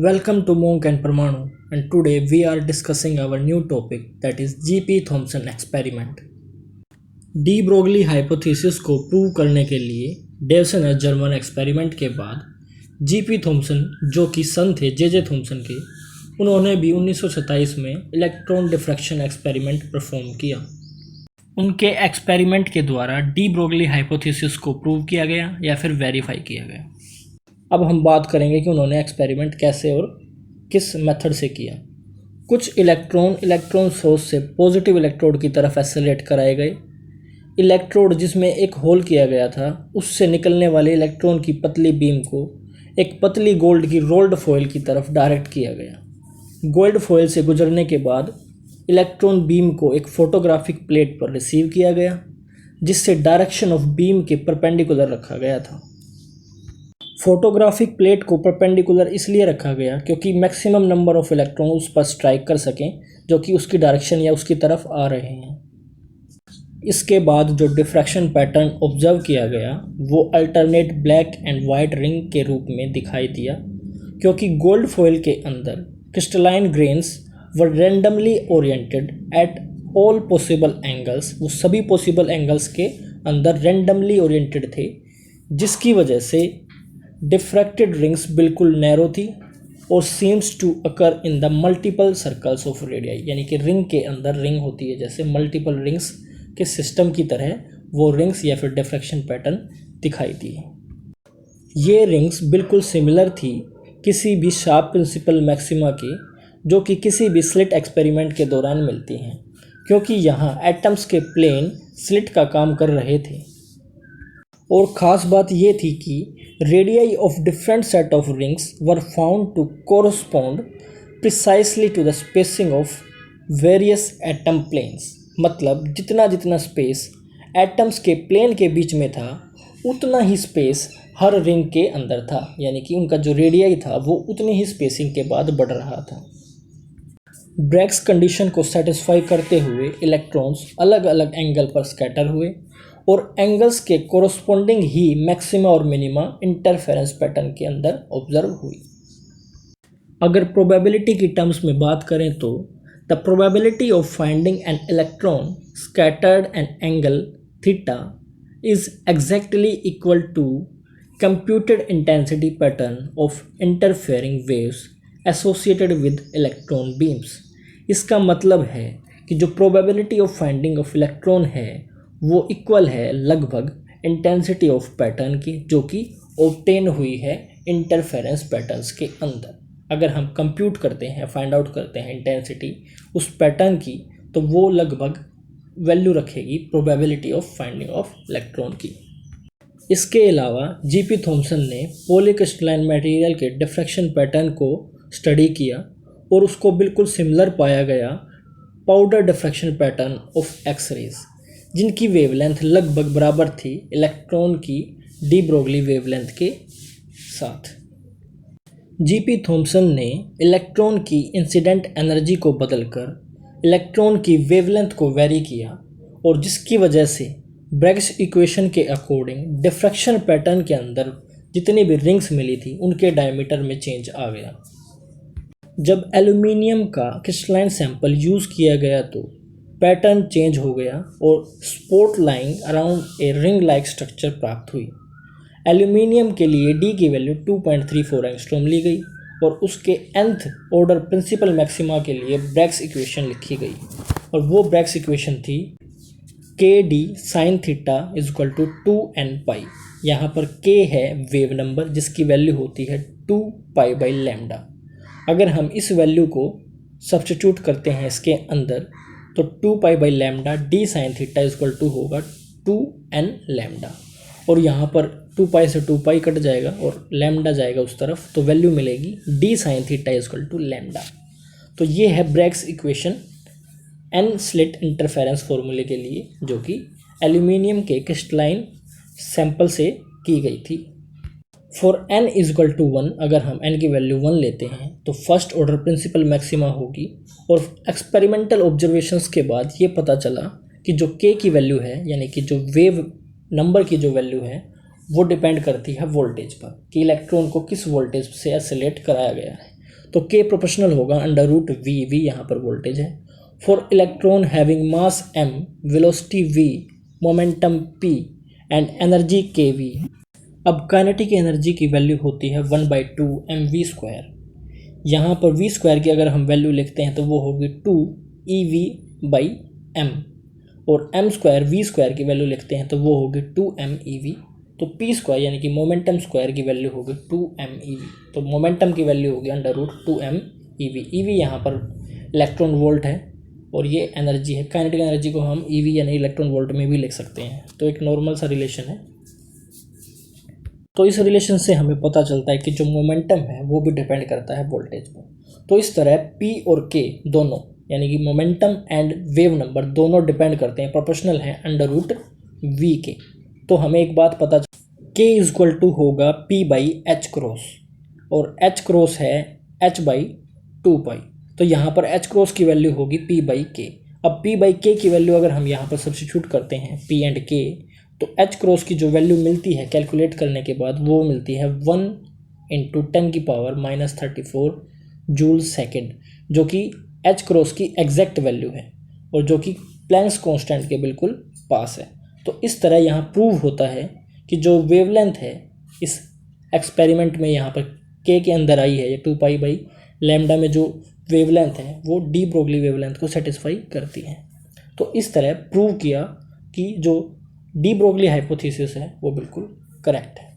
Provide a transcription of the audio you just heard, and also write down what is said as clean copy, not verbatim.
Welcome to Monk and Parmanu, and today we are discussing our new topic, that is G.P. Thomson experiment. De Broglie hypothesis को prove करने के लिए Dawson S German experiment के बाद GP Thompson, जो कि सन थे J Thomson के, उन्होंने भी 1927 में इलेक्ट्रॉन डिफ्रैक्शन एक्सपेरिमेंट परफॉर्म किया। उनके एक्सपेरिमेंट के द्वारा डी ब्रोगली हाइपोथेसिस को प्रूव किया गया या फिर वेरीफाई किया गया। अब हम बात करेंगे कि उन्होंने एक्सपेरिमेंट कैसे और किस मेथड से किया। कुछ इलेक्ट्रॉन सोर्स से पॉजिटिव इलेक्ट्रोड की तरफ एक्सेलरेट कराए गए। इलेक्ट्रोड जिसमें एक होल किया गया था, उससे निकलने वाले इलेक्ट्रॉन की पतली बीम को एक पतली गोल्ड की रोल्ड फॉयल की तरफ डायरेक्ट किया गया। गोल्ड फॉयल से गुजरने के बाद इलेक्ट्रॉन बीम को एक फोटोग्राफिक प्लेट पर रिसीव किया गया, जिससे डायरेक्शन ऑफ बीम के परपेंडिकुलर रखा गया था। फोटोग्राफिक प्लेट को परपेंडिकुलर इसलिए रखा गया क्योंकि मैक्सिमम नंबर ऑफ इलेक्ट्रॉन उस पर स्ट्राइक कर सकें जो कि उसकी डायरेक्शन या उसकी तरफ आ रहे हैं। इसके बाद जो डिफ्रैक्शन पैटर्न ऑब्जर्व किया गया वो alternate black and white ring के रूप में दिखाई दिया, क्योंकि गोल्ड फॉयल के अंदर crystalline grains were randomly oriented at all possible angles. वो सभी पॉसिबल एंगल्स के अंदर रैंडमली ओरिएंटेड थे, जिसकी वजह से डिफ्रैक्टेड रिंग्स बिल्कुल नैरो थी और seems to occur in the multiple circles of radii. यानी कि रिंग के अंदर रिंग होती है, जैसे मल्टीपल रिंग्स के सिस्टम की तरह वो रिंग्स या फिर डिफ्रैक्शन पैटर्न दिखाई दिए। ये रिंग्स बिल्कुल सिमिलर थी किसी भी शार्प प्रिंसिपल मैक्सिमा के, जो कि किसी भी स्लिट एक्सपेरिमेंट के दौरान मिलती हैं, क्योंकि यहाँ एटम्स के प्लेन स्लिट का काम कर रहे थे। और ख़ास बात ये थी कि radii of different set of rings were found to correspond precisely to the spacing of various atom planes. मतलब जितना स्पेस एटम्स के प्लेन के बीच में था, उतना ही स्पेस हर रिंग के अंदर था। यानी कि उनका जो रेडियाई था वो उतनी ही स्पेसिंग के बाद बढ़ रहा था। ब्रैग्स कंडीशन को सेटिस्फाई करते हुए इलेक्ट्रॉन्स अलग अलग एंगल पर स्कैटर हुए और एंगल्स के कोरस्पॉन्डिंग ही मैक्सिमा और मिनिमा इंटरफेरेंस पैटर्न के अंदर ऑब्जर्व हुई। अगर प्रोबेबिलिटी की टर्म्स में बात करें तो the probability of finding an electron scattered an angle theta is exactly equal to computed intensity pattern of interfering waves associated with electron beams. इसका मतलब है कि जो probability of finding of electron है वो इक्वल है लगभग इंटेंसिटी ऑफ पैटर्न की, जो कि ऑब्टेन हुई है इंटरफेरेंस पैटर्न्स के अंदर। अगर हम कंप्यूट करते हैं, फाइंड आउट करते हैं इंटेंसिटी उस पैटर्न की, तो वो लगभग वैल्यू रखेगी probability of finding of electron की। इसके अलावा जीपी थॉमसन ने पॉलीक्रिस्टलाइन मटेरियल के डिफ्रैक्शन पैटर्न को स्टडी किया और उसको बिल्कुल सिमिलर पाया गया powder diffraction pattern of X rays, जिनकी वेवलेंथ लगभग बराबर थी इलेक्ट्रॉन की डी ब्रोगली वेवलेंथ के साथ। जीपी थॉमसन ने इलेक्ट्रॉन की इंसिडेंट एनर्जी को बदलकर इलेक्ट्रॉन की वेवलेंथ को वेरी किया, और जिसकी वजह से ब्रैग्स इक्वेशन के अकॉर्डिंग डिफ्रैक्शन पैटर्न के अंदर जितनी भी रिंग्स मिली थी उनके डायमीटर में चेंज आ गया। जब एल्यूमिनियम का क्रिस्टलाइन सैंपल यूज़ किया गया तो पैटर्न चेंज हो गया और spot lying around a ring like structure प्राप्त हुई। एल्यूमिनियम के लिए डी की वैल्यू 2.34 एंगस्ट्रॉम ली गई और उसके nth ऑर्डर प्रिंसिपल मैक्सिमा के लिए ब्रैग्स इक्वेशन लिखी गई, और वो ब्रैग्स इक्वेशन थी KD sin theta is equal to 2n pi. यहाँ पर k है वेव नंबर, जिसकी वैल्यू होती है 2 पाई बाई लैम्डा। अगर हम इस वैल्यू को सब्स्टिट्यूट करते हैं इसके अंदर, तो 2 pi by lambda D sine theta is equal to होगा 2n लैम्डा, और यहाँ पर 2 पाई से 2 पाई कट जाएगा और लैम्डा जाएगा उस तरफ, तो वैल्यू मिलेगी D sine theta is equal to lambda. तो ये है Bragg's equation n slit interference फॉर्मूले के लिए, जो कि एल्यूमिनियम के क्रिस्टलाइन सैंपल से की गई थी। For n is equal to 1, अगर हम n की वैल्यू 1 लेते हैं तो फर्स्ट ऑर्डर प्रिंसिपल मैक्सिमा होगी, और एक्सपेरिमेंटल ऑब्जर्वेशंस के बाद ये पता चला कि जो k की वैल्यू है, यानी कि जो वेव नंबर की जो वैल्यू है, वो डिपेंड करती है वोल्टेज पर कि इलेक्ट्रॉन को किस वोल्टेज से एक्सेलरेट कराया गया है। तो K प्रोपोर्शनल होगा अंडर रूट V, V यहाँ पर वोल्टेज है। For electron having mass m, velocity v, momentum p and energy kV। अब काइनेटिक एनर्जी की वैल्यू होती है 1/2 mv²। यहाँ पर v² की अगर हम वैल्यू लिखते हैं तो वो होगी 2 ev/m, और m² v² की वैल्यू लिखते हैं तो वो होगी 2 mev। तो p² यानी कि मोमेंटम स्क्वायर की वैल्यू होगी 2 mev। तो मोमेंटम की वैल्यू होगी अंडर रूट 2 mev। ev यहाँ पर इलेक्ट्रॉन वोल्ट है और ये एनर्जी है। काइनेटिक एनर्जी को हम ev यानी इलेक्ट्रॉन वोल्ट में भी लिख सकते हैं। तो एक नॉर्मल सा रिलेशन है। तो इस रिलेशन से हमें पता चलता है कि जो मोमेंटम है वो भी डिपेंड करता है वोल्टेज पर। तो इस तरह P और K दोनों यानी कि मोमेंटम एंड वेव नंबर दोनों डिपेंड करते हैं, प्रोपोर्शनल है अंडर रूट V के। तो हमें एक बात पता K इक्वल टू होगा P/h क्रॉस, और h क्रॉस है h/2π। तो यहाँ पर h क्रॉस की वैल्यू होगी P/k। अब P/k की वैल्यू अगर हम यहाँ पर सब्स्टिट्यूट करते हैं P एंड K, तो h क्रॉस की जो वैल्यू मिलती है कैलकुलेट करने के बाद वो मिलती है 1 × 10⁻³ जूल सेकेंड, जो कि h क्रॉस की एग्जैक्ट वैल्यू है और जो कि प्लैंक्स कांस्टेंट के बिल्कुल पास है। तो इस तरह यहाँ प्रूव होता है कि जो वेवलेंथ है इस एक्सपेरिमेंट में यहाँ पर K के अंदर आई है, या 2π/λ में जो वेवलेंथ है वो डी ब्रोगली वेवलेंथ को सेटिस्फाई करती है। तो इस तरह प्रूव किया कि जो डी ब्रोगली हाइपोथेसिस है वो बिल्कुल करेक्ट है।